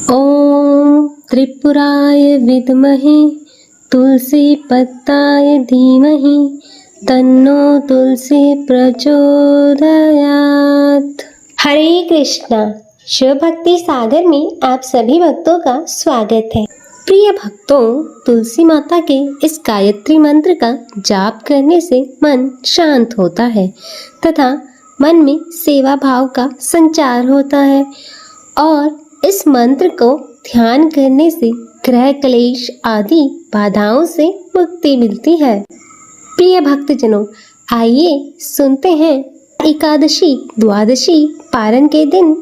ॐ त्रिपुराय विद्महे तुलसी पत्ताय धीमहि तन्नो तुलसी प्रचोदयात्। हरे कृष्णा। शिव भक्ति सागर में आप सभी भक्तों का स्वागत है। प्रिय भक्तों, तुलसी माता के इस गायत्री मंत्र का जाप करने से मन शांत होता है तथा मन में सेवा भाव का संचार होता है और इस मंत्र को ध्यान करने से ग्रह क्लेश आदि बाधाओं से मुक्ति मिलती है। प्रिय भक्तजनों, आइए सुनते हैं एकादशी द्वादशी पारण के दिन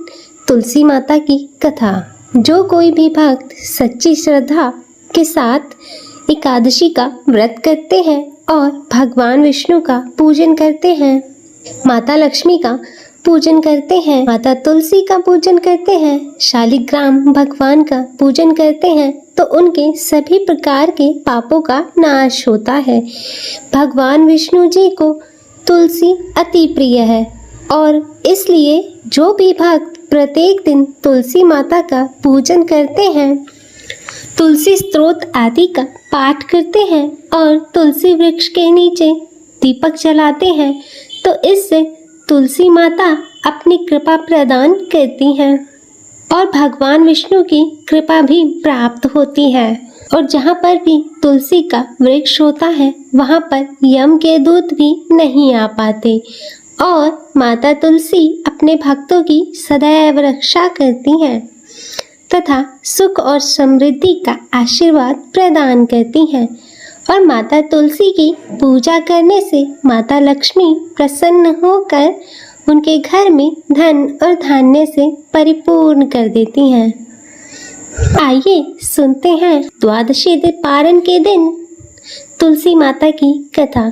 तुलसी माता की कथा। जो कोई भी भक्त सच्ची श्रद्धा के साथ एकादशी का व्रत करते हैं और भगवान विष्णु का पूजन करते हैं, माता लक्ष्मी का पूजन करते हैं, माता तुलसी का पूजन करते हैं, शालिग्राम भगवान का पूजन करते हैं तो उनके सभी प्रकार के पापों का नाश होता है। भगवान विष्णु जी को तुलसी अति प्रिय है और इसलिए जो भी भक्त प्रत्येक दिन तुलसी माता का पूजन करते हैं, तुलसी स्तोत्र आदि का पाठ करते हैं और तुलसी वृक्ष के नीचे दीपक जलाते हैं तो इससे तुलसी माता अपनी कृपा प्रदान करती हैं और भगवान विष्णु की कृपा भी प्राप्त होती है। और जहाँ पर भी तुलसी का वृक्ष होता है वहाँ पर यम के दूत भी नहीं आ पाते और माता तुलसी अपने भक्तों की सदैव रक्षा करती हैं तथा सुख और समृद्धि का आशीर्वाद प्रदान करती हैं। और माता तुलसी की पूजा करने से माता लक्ष्मी प्रसन्न होकर उनके घर में धन और धान्य से परिपूर्ण कर देती हैं। आइए सुनते हैं द्वादशी पारण के दिन तुलसी माता की कथा।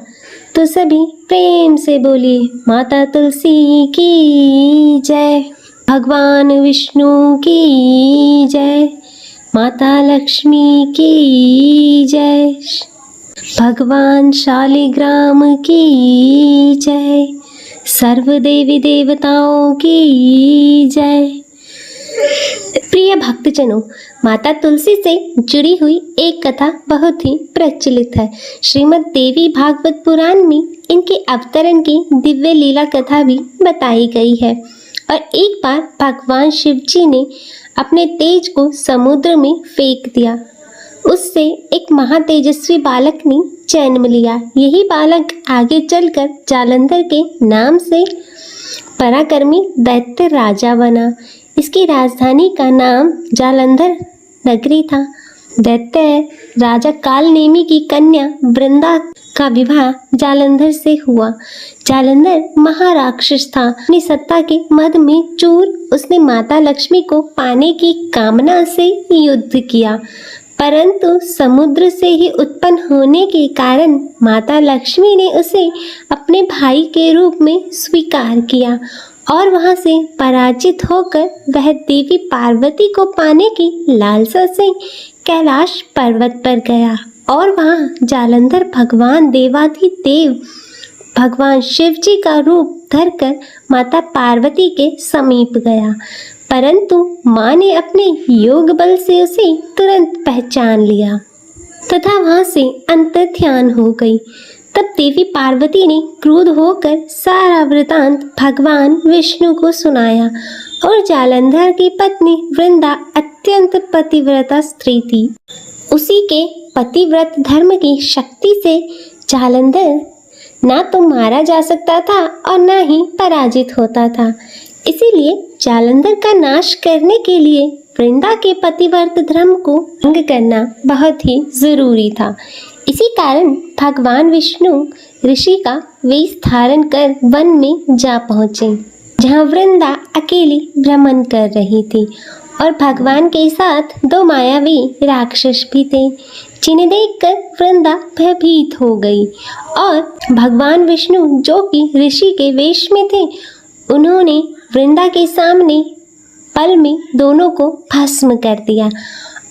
तो सभी प्रेम से बोलिए माता तुलसी की जय, भगवान विष्णु की जय, माता लक्ष्मी की जय, भगवान शालिग्राम की जय, सर्व देवी देवताओं की जय। प्रिय भक्तजनों, माता तुलसी से जुड़ी हुई एक कथा बहुत ही प्रचलित है। श्रीमद् देवी भागवत पुराण में इनके अवतरण की दिव्य लीला कथा भी बताई गई है। और एक बार भगवान शिव जी ने अपने तेज को समुद्र में फेंक दिया। उससे एक महातेजस्वी बालक ने जन्म लिया। यही बालक आगे चलकर जालंधर के नाम से पराक्रमी दैत्य राजा बना। इसकी राजधानी का नाम जालंधर नगरी था। दैत्य राजा कालनेमी की कन्या वृंदा का विवाह जालंधर से हुआ। जालंधर महाराक्षस था। अपनी सत्ता के मद में चूर उसने माता लक्ष्मी को पाने की कामना से युद्ध किया, परंतु समुद्र से ही उत्पन्न होने के कारण माता लक्ष्मी ने उसे अपने भाई के रूप में स्वीकार किया और वहां से पराजित होकर वह देवी पार्वती को पाने की लालसा से कैलाश पर्वत पर गया और वहां जालंधर भगवान देवाधिदेव भगवान शिव जी का रूप धरकर माता पार्वती के समीप गया, परंतु माँ ने अपने योग बल से उसे तुरंत पहचान लिया तथा वहां से अंतर्ध्यान हो गई। तब देवी पार्वती ने क्रुद्ध होकर सारा वृतांत भगवान विष्णु को सुनाया और जालंधर की पत्नी वृंदा अत्यंत पतिव्रता स्त्री थी। उसी के पतिव्रत धर्म की शक्ति से जालंधर ना तो मारा जा सकता था और न ही पराजित होता था। इसीलिए जालंधर का नाश करने के लिए वृंदा के पतिव्रत धर्म को भंग करना बहुत ही जरूरी था। इसी कारण भगवान विष्णु ऋषि का वेश धारण कर वन में जा पहुँचे, जहाँ वृंदा अकेली भ्रमण कर रही थी और भगवान के साथ दो मायावी राक्षस भी थे, जिन्हें देखकर वृंदा भयभीत हो गई और भगवान विष्णु जो कि ऋषि के वेश में थे, उन्होंने वृंदा के सामने पल में दोनों को भस्म कर दिया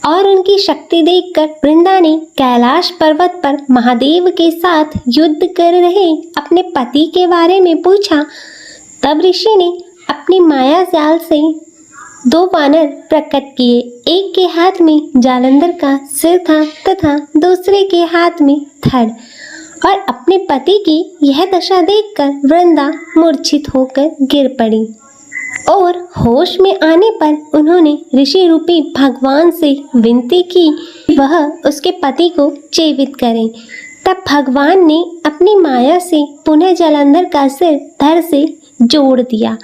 और उनकी शक्ति देखकर वृंदा ने कैलाश पर्वत पर महादेव के साथ युद्ध कर रहे अपने पति के बारे में पूछा। तब ऋषि ने अपनी माया जाल से 2 वानर प्रकट किए। एक के हाथ में जालंधर का सिर था तथा दूसरे के हाथ में धड़। और अपने पति की यह दशा देखकर वृंदा मूर्छित होकर गिर पड़ी और होश में आने पर उन्होंने ऋषि रूपी भगवान से विनती की वह उसके पति को जीवित करें। तब भगवान ने अपनी माया से पुनः जालंधर का सिर धड़ से जोड़ दिया,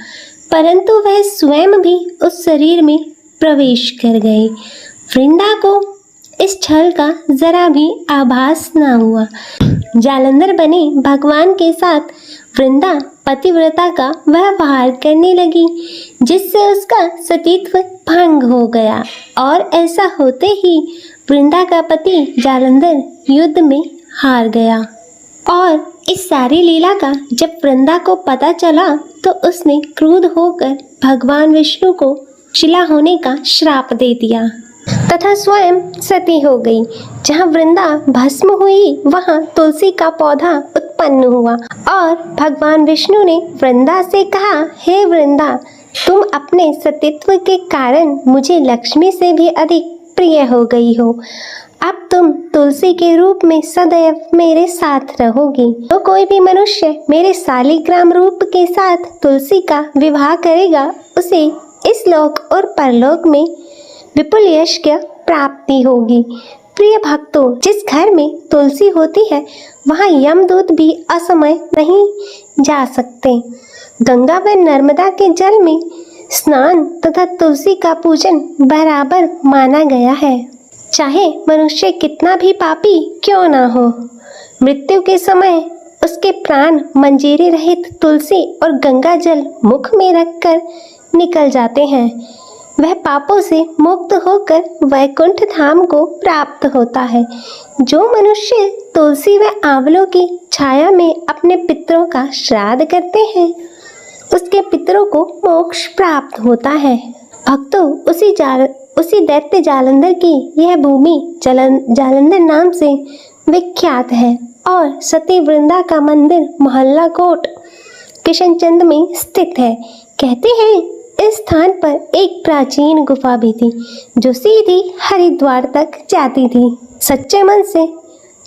परंतु वह स्वयं भी उस शरीर में प्रवेश कर गए। वृंदा को इस छल का जरा भी आभास न हुआ। जालंधर बने भगवान के साथ वृंदा पतिव्रता का व्यवहार करने लगी, जिससे उसका सतीत्व भंग हो गया और ऐसा होते ही वृंदा का पति जालंधर युद्ध में हार गया। और इस सारी लीला का जब वृंदा को पता चला तो उसने क्रुद्ध होकर भगवान विष्णु को शिला होने का श्राप दे दिया तथा स्वयं सती हो गई। जहाँ वृंदा भस्म हुई वहाँ तुलसी का पौधा उत्पन्न हुआ और भगवान विष्णु ने वृंदा से कहा, हे वृंदा, तुम अपने सतीत्व के कारण मुझे लक्ष्मी से भी अधिक प्रिय हो गई हो। अब तुम तुलसी के रूप में सदैव मेरे साथ रहोगी। तो कोई भी मनुष्य मेरे शालिग्राम रूप के साथ तुलसी का विवाह करेगा, उसे इस लोक और परलोक में विपुल यश की प्राप्ति होगी। प्रिय भक्तों, जिस घर में तुलसी होती है वहाँ यमदूत भी असमय नहीं जा सकते। गंगा व नर्मदा के जल में स्नान तथा तुलसी का पूजन बराबर माना गया है, चाहे मनुष्य कितना भी पापी क्यों ना हो। मृत्यु के समय उसके प्राण मंजीरी रहित तुलसी और गंगा जल मुख में रखकर निकल जाते हैं। वह पापों से मुक्त होकर वैकुंठ धाम को प्राप्त होता है। जो मनुष्य तुलसी व आंवलों की छाया में अपने पितरों का श्राद्ध करते हैं, उसके पितरों को मोक्ष प्राप्त होता है। भक्तों, उसी दैत्य जालंधर की यह भूमि जालंधर नाम से विख्यात है और सती वृंदा का मंदिर मोहल्ला कोट किशनचंद में स्थित है। कहते हैं इस स्थान पर एक प्राचीन गुफा भी थी जो सीधी हरिद्वार तक जाती थी। सच्चे मन से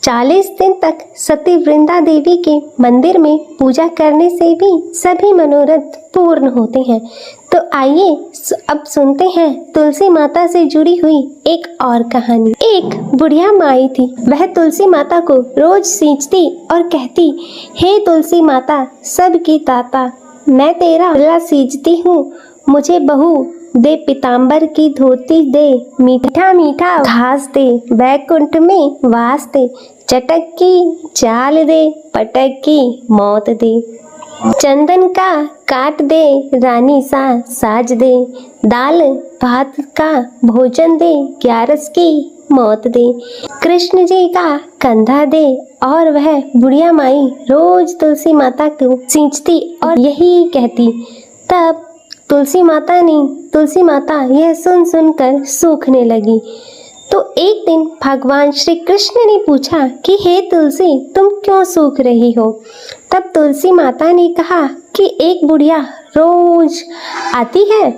40 दिन तक सती वृंदा देवी के मंदिर में पूजा करने से भी सभी मनोरथ पूर्ण होते हैं। तो आइए अब सुनते हैं तुलसी माता से जुड़ी हुई एक और कहानी। एक बुढ़िया माई थी। वह तुलसी माता को रोज सींचती और कहती, हे तुलसी माता सबकी दाता, मैं तेरा गला सींचती हूँ, मुझे बहू दे, पीताम्बर की धोती दे, मीठा मीठा घास दे, वैकुंठ में वास दे, चटक की चाल दे, पटक की मौत दे, चंदन का काट दे, रानी सा साज दे, दाल भात का भोजन दे, 11 की मौत दे, कृष्ण जी का कंधा दे। और वह बुढ़िया माई रोज तुलसी माता को सींचती और यही कहती। तब तुलसी माता यह सुन सुनकर सूखने लगी। तो एक दिन भगवान श्री कृष्ण ने पूछा कि हे तुलसी, तुम क्यों सूख रही हो? तब तुलसी माता ने कहा कि एक बुढ़िया रोज आती है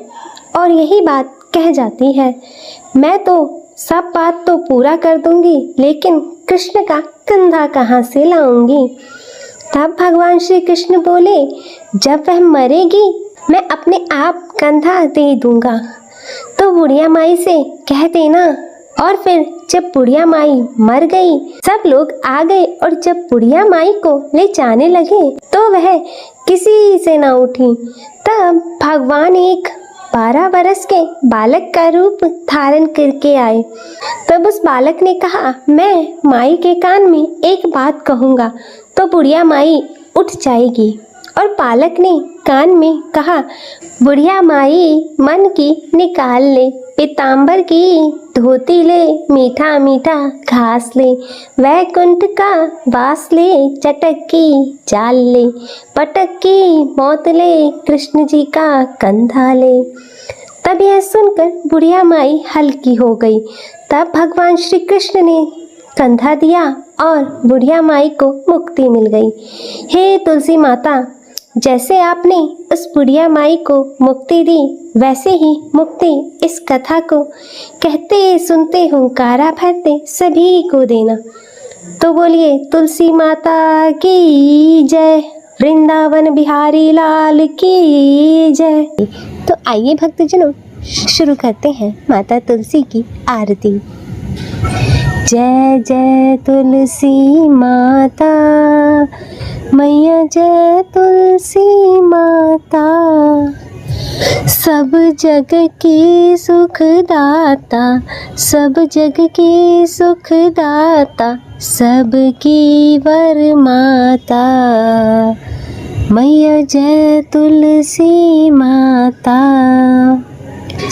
और यही बात कह जाती है। मैं तो सब बात तो पूरा कर दूंगी, लेकिन कृष्ण का कंधा कहाँ से लाऊंगी? तब भगवान श्री कृष्ण बोले, जब वह मरेगी मैं अपने आप कंधा दे दूंगा, तो बुढ़िया माई से कह देना। और फिर जब बुढ़िया माई मर गई, सब लोग आ गए और जब बुढ़िया माई को ले जाने लगे तो वह किसी से न उठी। तब भगवान एक 12 बरस के बालक का रूप धारण करके आए। तब उस बालक ने कहा, मैं माई के कान में एक बात कहूँगा तो बुढ़िया माई उठ जाएगी। और बालक ने कान में कहा, बुढ़िया माई मन की निकाल ले, पीताम्बर की धोती ले, मीठा मीठा घास ले, वैकुंठ का वास ले, चटक की चाल ले, पटक की मौत ले, कृष्ण जी का कंधा ले। तब यह सुनकर बुढ़िया माई हल्की हो गई। तब भगवान श्री कृष्ण ने कंधा दिया और बुढ़िया माई को मुक्ति मिल गई। हे तुलसी माता, जैसे आपने उस बुढ़िया माई को मुक्ति दी, वैसे ही मुक्ति इस कथा को कहते सुनते हुंकारा भरते सभी को देना। तो बोलिए तुलसी माता की जय, वृंदावन बिहारी लाल की जय। तो आइए भक्तजनों, शुरू करते हैं माता तुलसी की आरती। जय जय तुलसी माता मैया, जय तुलसी माता, सब जग की सुखदाता, सब जग की सुखदाता, सबकी वर माता मैया, जय तुलसी माता।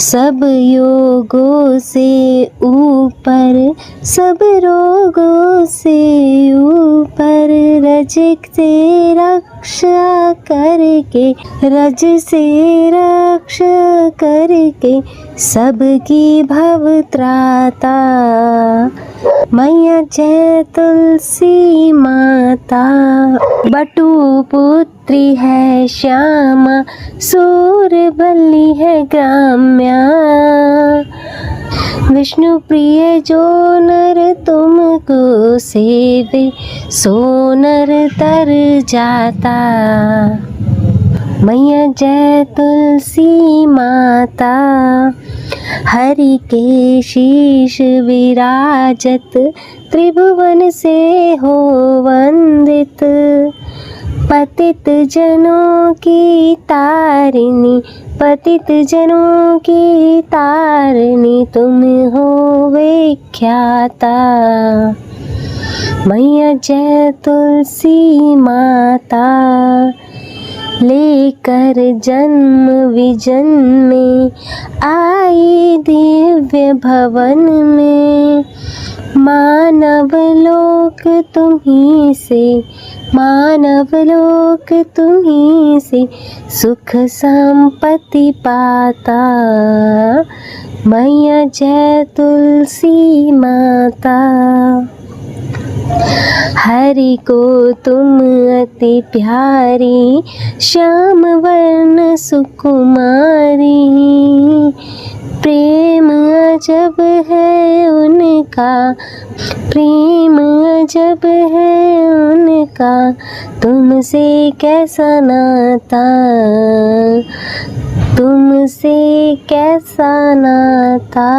सब योगों से ऊपर, सब रोगों से ऊपर, रज से रक्षा करके, रज से रक्षा करके, सबकी भव त्राता मैया, जय तुलसी माता। बटु पुत्री है श्यामा, सूरबल्ली है ग्राम्या, विष्णु प्रिय जो नर तुमको सेवे, सो नर तर जाता मैया, जय तुलसी माता। हरि के शीश विराजत, त्रिभुवन से हो वंदित, पतित जनों की तारिणी, पतित जनों की तारिणी, तुम हो विख्याता मैया, जय तुलसी माता। लेकर जन्म विजन में आई दिव्य भवन में, मानव लोक तुम्हीं से, मानव लोक तुम्हीं से, सुख संपत्ति पाता मैया, जय तुलसी माता। हरि को तुम अति प्यारी, श्याम वर्ण सुकुमारी, प्रेम अजब है उनका, प्रेम अजब है उनका, तुमसे कैसा नाता, तुमसे कैसा नाता।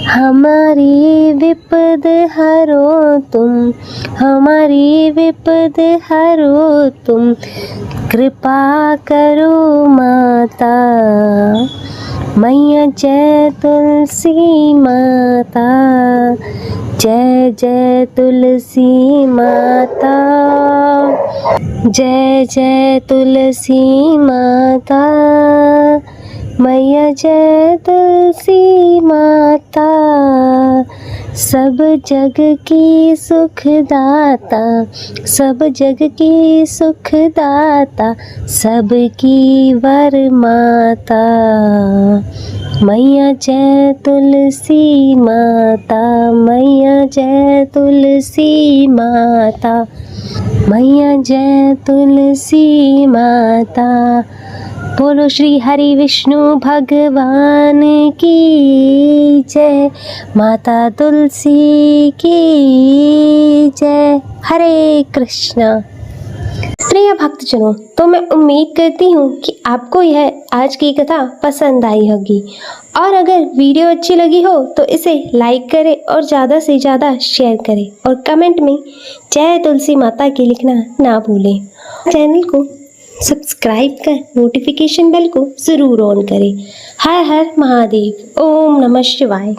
हमारी विपद हरो तुम, हमारी विपद हरो तुम, कृपा करो माता मैया, जय तुलसी माता। जय जय तुलसी माता, जय जय तुलसी माता मैया, जय तुलसी माता। सब जग की सुखदाता, सब जग की सुखदाता, सबकी वर माता मैया, जय तुलसी माता मैया, जय तुलसी माता मैया, जय तुलसी माता। बोलो श्री हरि विष्णु भगवान की जय, माता तुलसी की जय। हरे कृष्णा। प्रिय भक्तजनों, तो मैं उम्मीद करती हूँ कि आपको यह आज की कथा पसंद आई होगी, और अगर वीडियो अच्छी लगी हो तो इसे लाइक करें और ज़्यादा से ज़्यादा शेयर करें, और कमेंट में जय तुलसी माता की लिखना ना भूलें। चैनल को सब्सक्राइब कर नोटिफिकेशन बेल को ज़रूर ऑन करें। हर हर महादेव। ओम नमः शिवाय।